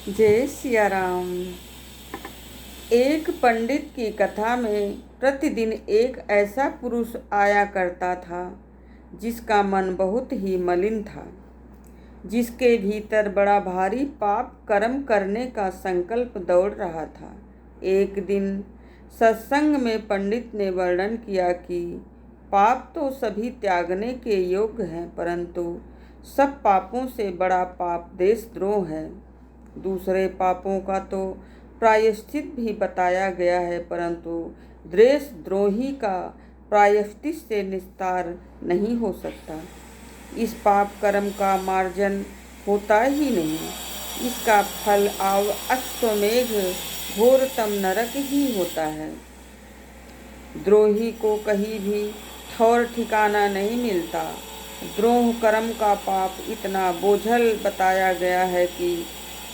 जय सिया राम। एक पंडित की कथा में प्रतिदिन एक ऐसा पुरुष आया करता था जिसका मन बहुत ही मलिन था, जिसके भीतर बड़ा भारी पाप कर्म करने का संकल्प दौड़ रहा था। एक दिन सत्संग में पंडित ने वर्णन किया कि पाप तो सभी त्यागने के योग्य हैं, परंतु सब पापों से बड़ा पाप देशद्रोह है। दूसरे पापों का तो प्रायश्चित भी बताया गया है, परंतु देशद्रोही का प्रायश्चित से निस्तार नहीं हो सकता। इस पाप कर्म का मार्जन होता ही नहीं, इसका फल अश्वमेघ घोरतम नरक ही होता है। द्रोही को कहीं भी ठौर ठिकाना नहीं मिलता। द्रोह कर्म का पाप इतना बोझल बताया गया है कि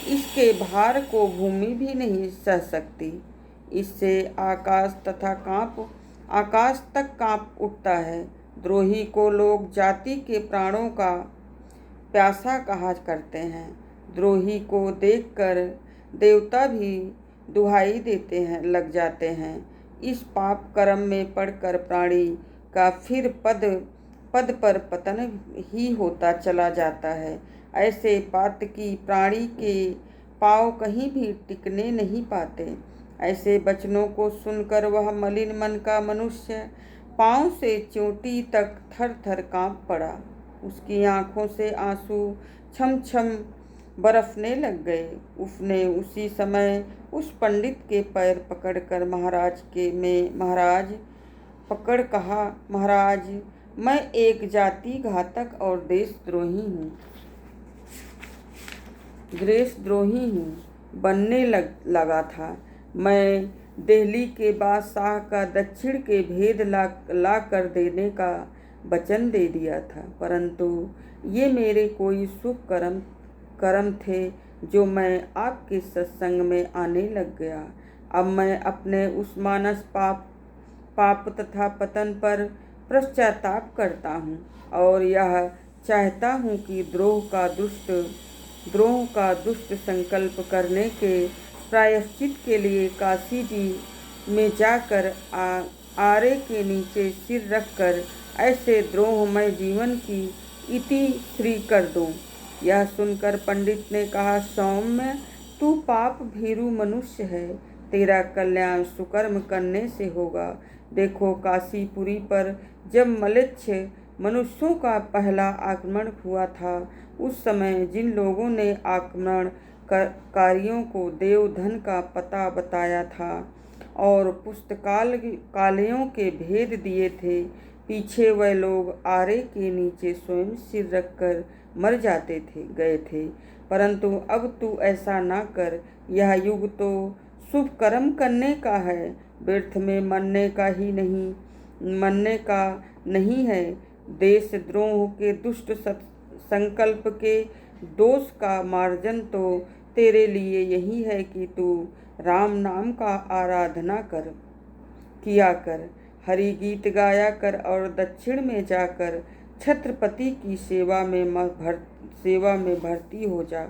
इसके भार को भूमि भी नहीं सह सकती। इससे आकाश तक कांप उठता है। द्रोही को लोग जाति के प्राणों का प्यासा कहा करते हैं। द्रोही को देखकर देवता भी दुहाई देते हैं लग जाते हैं। इस पाप कर्म में पड़कर प्राणी का फिर पद पर पतन ही होता चला जाता है। ऐसे पातकी प्राणी के पांव कहीं भी टिकने नहीं पाते। ऐसे वचनों को सुनकर वह मलिन मन का मनुष्य पांव से चोटी तक थर थर कांप पड़ा। उसकी आंखों से आंसू छम छम बरसने लग गए। उसने उसी समय उस पंडित के पैर पकड़कर महाराज, मैं एक जाति घातक और देशद्रोही हूँ बनने लगा था। मैं दिल्ली के बादशाह का दक्षिण के भेद ला कर देने का वचन दे दिया था, परंतु ये मेरे कोई शुभ कर्म थे जो मैं आपके सत्संग में आने लग गया। अब मैं अपने उस मानस पाप तथा पतन पर पश्चाताप करता हूँ और यह चाहता हूँ कि द्रोह का दुष्ट संकल्प करने के प्रायश्चित के लिए काशी जी में जाकर आरे के नीचे सिर रखकर ऐसे द्रोहमय जीवन की इति श्री कर दूं। यह सुनकर पंडित ने कहा, सौम्य, तू पाप भीरु मनुष्य है, तेरा कल्याण सुकर्म करने से होगा। देखो, काशीपुरी पर जब म्लेच्छ मनुष्यों का पहला आक्रमण हुआ था, उस समय जिन लोगों ने आक्रमणकारियों को देवधन का पता बताया था और पुस्तकालयों के भेद दिए थे, पीछे वह लोग आरे के नीचे स्वयं सिर रखकर मर गए थे। परंतु अब तू ऐसा ना कर। यह युग तो शुभ कर्म करने का है, व्यर्थ में मरने का नहीं है। देशद्रोह के दुष्ट संकल्प के दोष का मार्जन तो तेरे लिए यही है कि तू राम नाम का आराधना किया कर, हरि गीत गाया कर और दक्षिण में जाकर छत्रपति की सेवा में भर्ती हो जा।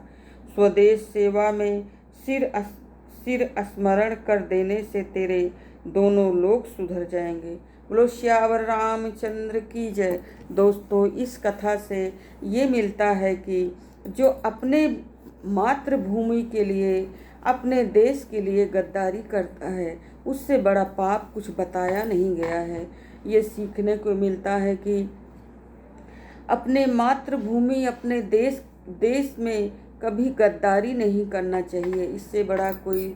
स्वदेश सेवा में सिर स्मरण कर देने से तेरे दोनों लोग सुधर जाएंगे। बोलो श्यावर रामचंद्र की जय। दोस्तों, इस कथा से ये मिलता है कि जो अपने मातृभूमि के लिए, अपने देश के लिए गद्दारी करता है, उससे बड़ा पाप कुछ बताया नहीं गया है। ये सीखने को मिलता है कि अपने मातृभूमि, अपने देश में कभी गद्दारी नहीं करना चाहिए। इससे बड़ा कोई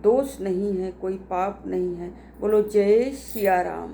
दोष नहीं है, कोई पाप नहीं है। बोलो जय सिया राम।